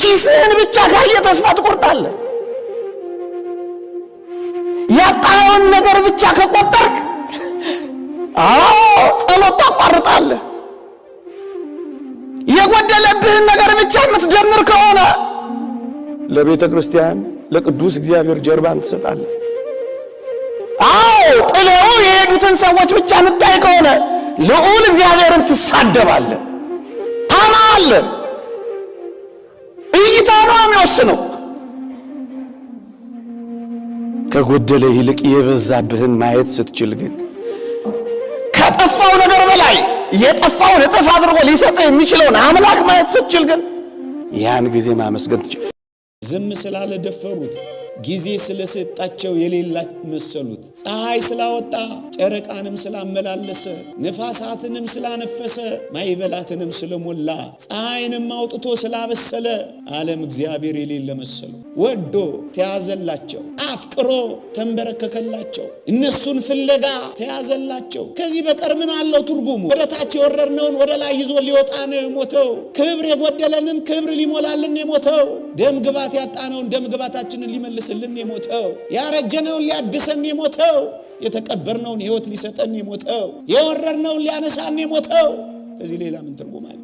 ኪስህን ብቻ ካየ ተስፋ ትቆርጣለህ። ያጣውን ነገር ብቻ ከቆጠርክ ጸሎት ታቋርጣለህ። የጎደለብህን ነገር ብቻ የምትደምር ከሆነ ለቤተ ክርስቲያን ለቅዱስ እግዚአብሔር ጀርባን ትሰጣለህ። ጥለው የሄዱትን ሰዎች ብቻ የምታይ ከሆነ ልዑል እግዚአብሔርን ትሳደባለህ፣ ታማለህ። እይታ ነው የሚወስነው። ከጎደለ ይልቅ የበዛብህን ማየት ስትችል ግን ከጠፋው ነገር በላይ የጠፋውን እጥፍ አድርጎ ሊሰጥ የሚችለውን አምላክ ማየት ስትችል ግን ያን ጊዜ ማመስገን ትችላለህ። ዝም ስላለ ደፈሩት፣ ጊዜ ስለሰጣቸው የሌላ መሰሉት። ፀሐይ ስላወጣ ጨረቃንም ስላመላለሰ ነፋሳትንም ስላነፈሰ ማይበላትንም ስለሞላ ፀሐይንም አውጥቶ ስላበሰለ ዓለም እግዚአብሔር የሌለ መሰለው። ወዶ ተያዘላቸው፣ አፍቅሮ ተንበረከከላቸው፣ እነሱን ፍለጋ ተያዘላቸው። ከዚህ በቀር ምን አለው ትርጉሙ? ወደ ታች የወረድነውን ወደ ላይ ይዞ ሊወጣ ነው የሞተው። ክብር የጎደለንን ክብር ሊሞላልን የሞተው። ደም ግባት ያጣነውን ደም ግባታችንን ሊመልስልን የሞተው። ያረጀነውን ሊያድሰን የሞተው። የተቀበርነውን ሕይወት ሊሰጠን የሞተው። የወረድነውን ሊያነሳን የሞተው። ከዚህ ሌላ ምን ትርጉም አለ?